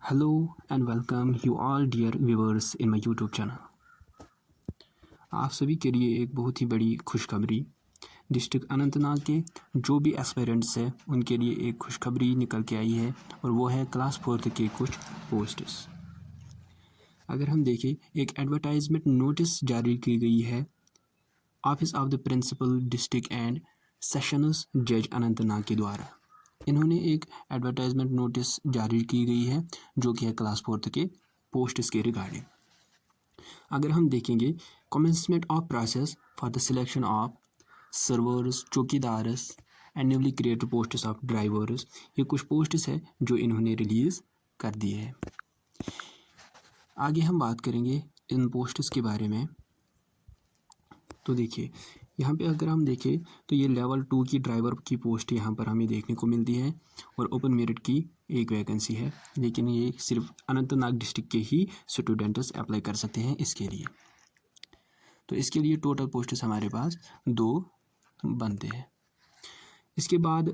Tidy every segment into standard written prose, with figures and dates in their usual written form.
Hello and welcome you all dear viewers in my YouTube channel। आप सभी के लिए एक बहुत ही बड़ी खुशखबरी डिस्ट्रिक्ट अनंतनाग के जो भी एस्पायरेंट्स हैं उनके लिए एक खुशखबरी निकल के आई है और वो है क्लास 4th के कुछ पोस्ट्स। अगर हम देखें एक एडवर्टाइजमेंट नोटिस जारी की गई है office of the principal district and sessions जज अनंतनाग के द्वारा। इन्होंने एक एडवर्टाइजमेंट नोटिस जारी की गई है जो कि है क्लास 4th के पोस्ट्स के रिगार्डिंग। अगर हम देखेंगे commencement of process for the selection of servers chowkidars and newly created posts of drivers, ये कुछ पोस्ट्स है जो इन्होंने रिलीज़ कर दिए हैं। आगे हम बात करेंगे इन पोस्ट्स के बारे में। तो देखिए यहाँ पे अगर हम देखें तो ये लेवल 2 की ड्राइवर की पोस्ट यहाँ पर हमें देखने को मिलती है और ओपन मेरिट की एक वैकेंसी है, लेकिन ये सिर्फ अनंतनाग डिस्ट्रिक्ट के ही स्टूडेंट्स अप्लाई कर सकते हैं इसके लिए। तो इसके लिए टोटल पोस्ट्स हमारे पास 2 बनते हैं। इसके बाद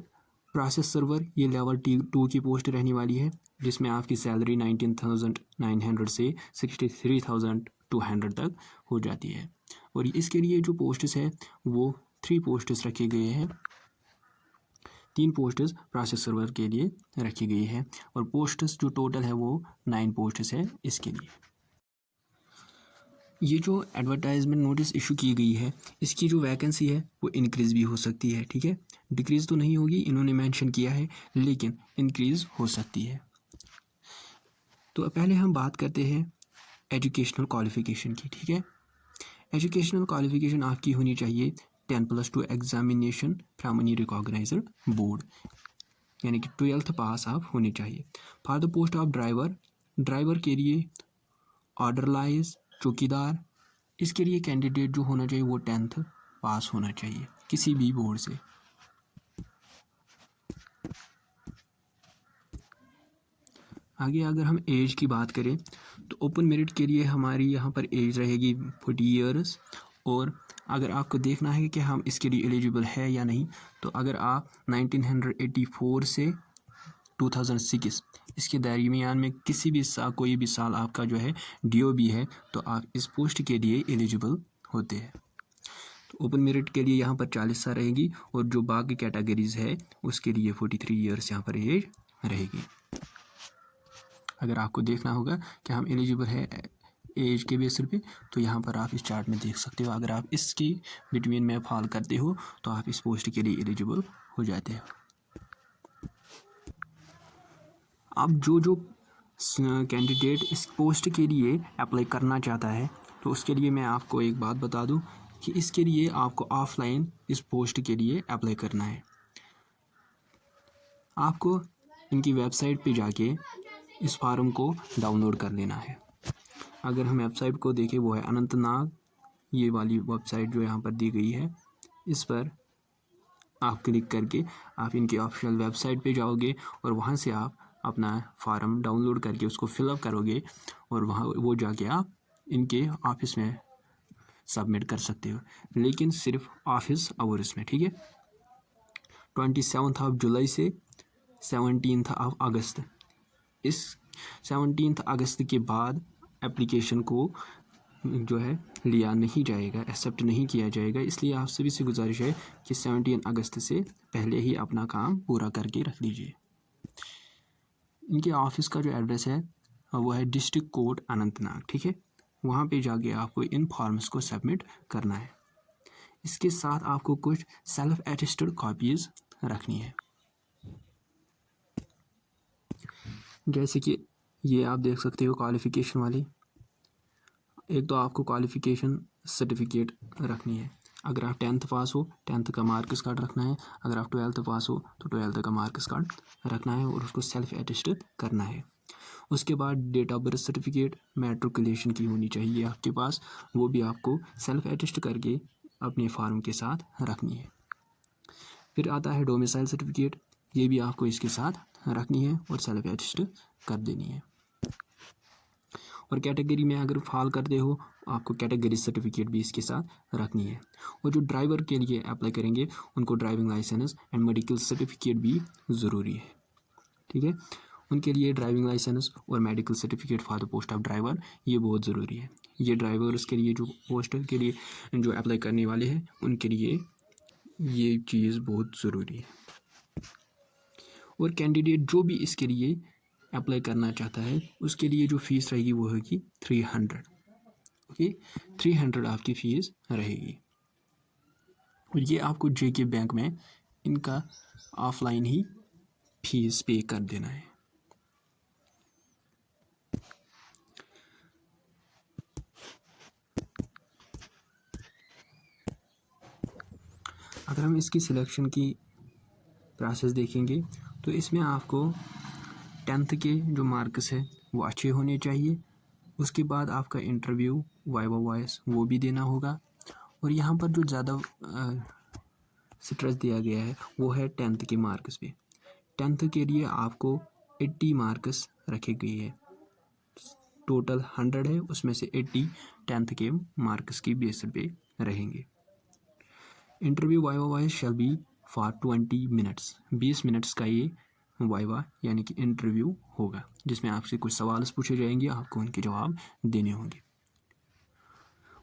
प्रोसेस सर्वर ये लेवल 2 की पोस्ट रहने वाली है जिसमें आपकी सैलरी 19,900 से 63,200 तक हो जाती है। और इसके लिए जो पोस्ट्स है वो 3 पोस्ट्स रखे गए हैं, 3 पोस्ट्स प्रोसेस सर्वर के लिए रखी गई है और पोस्ट्स जो टोटल है वो 9 पोस्ट्स है इसके लिए। ये जो एडवर्टाइजमेंट नोटिस इशू की गई है इसकी जो वैकेंसी है वो इंक्रीज़ भी हो सकती है, ठीक है। डिक्रीज़ तो नहीं होगी, इन्होंने मेंशन किया है, लेकिन इंक्रीज़ हो सकती है। तो पहले हम बात करते हैं एजुकेशनल क्वालिफ़िकेशन की, ठीक है। एजुकेशनल क्वालिफ़िकेशन आपकी होनी चाहिए 10+2 examination from any recognised board, यानी कि 12th पास आप होनी चाहिए। For the post of driver के लिए ऑर्डर लाइज चौकीदार, इसके लिए कैंडिडेट जो होना चाहिए वो 10th पास होना चाहिए किसी भी बोर्ड से। आगे अगर हम एज की बात करें तो ओपन मेरिट के लिए हमारी यहाँ पर एज रहेगी 40 ईयर्स। और अगर आपको देखना है कि हम इसके लिए एलिजिबल है या नहीं, तो अगर आप 1984 से 2006 इसके दरमियान में किसी भी कोई भी साल आपका जो है DOB है तो आप इस पोस्ट के लिए एलिजिबल होते हैं। तो ओपन मेरिट के लिए यहाँ पर 40 साल रहेगी और जो बाकी कैटेगरीज है उसके लिए 43 ईयर्स यहाँ पर एज रहेगी। अगर आपको देखना होगा कि हम एलिजिबल है एज के बेसिस पे तो यहाँ पर आप इस चार्ट में देख सकते हो। अगर आप इसकी बिटवीन में फॉल करते हो तो आप इस पोस्ट के लिए एलिजिबल हो जाते हो। अब जो कैंडिडेट इस पोस्ट के लिए अप्लाई करना चाहता है तो उसके लिए मैं आपको एक बात बता दूं कि इसके लिए आपको ऑफलाइन इस पोस्ट के लिए अप्लाई करना है। आपको इनकी वेबसाइट पे जाके इस फॉर्म को डाउनलोड कर लेना है। अगर हम वेबसाइट को देखें वो है अनंतनाग, ये वाली वेबसाइट जो यहाँ पर दी गई है, इस पर आप क्लिक करके आप इनकी ऑफिशियल वेबसाइट पे जाओगे और वहाँ से आप अपना फॉर्म डाउनलोड करके उसको फिलअप करोगे और वहाँ वो जाके आप इनके ऑफिस में सबमिट कर सकते हो, लेकिन सिर्फ ऑफिस आवर्स में, ठीक है। 27 जुलाई से 17 अगस्त, इस 17 अगस्त के बाद एप्लीकेशन को जो है लिया नहीं जाएगा, एक्सेप्ट नहीं किया जाएगा। इसलिए आप सभी से गुजारिश है कि 17 अगस्त से पहले ही अपना काम पूरा करके रख लीजिए। इनके ऑफिस का जो एड्रेस है वो है डिस्ट्रिक्ट कोर्ट अनंतनाग, ठीक है। वहाँ पे जाके आपको इन फॉर्म्स को सबमिट करना है। इसके साथ आपको कुछ सेल्फ अटेस्टेड कॉपीज़ रखनी है, जैसे कि ये आप देख सकते हो क्वालिफ़िकेशन वाली। एक तो आपको क्वालिफ़िकेशन सर्टिफिकेट रखनी है। अगर आप 10th पास हो 10th का मार्क्स कार्ड रखना है, अगर आप 12th पास हो तो 12th का मार्क्स कार्ड रखना है और उसको सेल्फ अटेस्ट करना है। उसके बाद date of birth certificate matriculation की होनी चाहिए आपके पास, वो भी आपको सेल्फ अटेस्ट करके अपने फॉर्म के साथ रखनी है। फिर आता है डोमिसाइल सर्टिफिकेट, ये भी आपको इसके साथ रखनी है और सेल्फ अटेस्ट कर देनी है। और कैटेगरी में अगर फॉल करते हो आपको कैटेगरी सर्टिफिकेट भी इसके साथ रखनी है। और जो ड्राइवर के लिए अप्लाई करेंगे उनको driving licence and medical certificate भी ज़रूरी है, ठीक है। उनके लिए ड्राइविंग लाइसेंस और medical certificate for the post of driver ये बहुत ज़रूरी है। ये ड्राइवर्स के लिए जो पोस्ट के लिए जो अप्लाई करने वाले हैं उनके लिए ये चीज़ बहुत ज़रूरी है। और कैंडिडेट जो भी इसके लिए अप्लाई करना चाहता है उसके लिए जो फ़ीस रहेगी वो होगी 300। ओके, 300 आपकी फ़ीस रहेगी। और ये आपको जेके बैंक में इनका ऑफलाइन ही फीस पे कर देना है। अगर हम इसकी सिलेक्शन की प्रोसेस देखेंगे तो इसमें आपको 10th के जो मार्क्स है वो अच्छे होने चाहिए। उसके बाद आपका इंटरव्यू वाइवा वॉइस वो भी देना होगा। और यहाँ पर जो ज़्यादा स्ट्रेस दिया गया है वो है 10th के मार्क्स पे। 10th के लिए आपको 80 मार्क्स रखे गए हैं। टोटल 100 है, उसमें से 80 10th के मार्क्स की बेस पे रहेंगे। Interview viva voice shall be for 20 minutes. 20 minutes का ये वाइवा यानी कि इंटरव्यू होगा जिसमें आपसे कुछ सवाल पूछे जाएंगे, आपको उनके जवाब देने होंगे।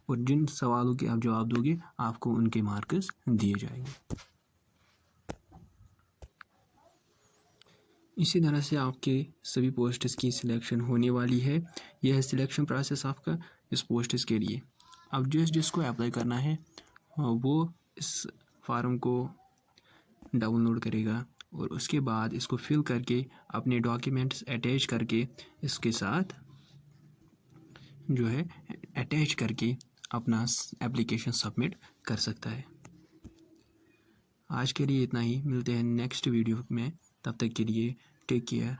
और जिन सवालों के आप जवाब दोगे आपको उनके मार्क्स दिए जाएंगे। इसी तरह से आपके सभी पोस्ट्स की सिलेक्शन होने वाली है। यह है सिलेक्शन प्रोसेस आपका इस पोस्ट्स के लिए। अब जिसको अप्लाई करना है वो इस फॉर्म को डाउनलोड करेगा और उसके बाद इसको फिल करके अपने डॉक्यूमेंट्स अटैच करके इसके साथ जो है अटैच करके अपना एप्लीकेशन सबमिट कर सकता है। आज के लिए इतना ही, मिलते हैं नेक्स्ट वीडियो में। तब तक के लिए टेक केयर।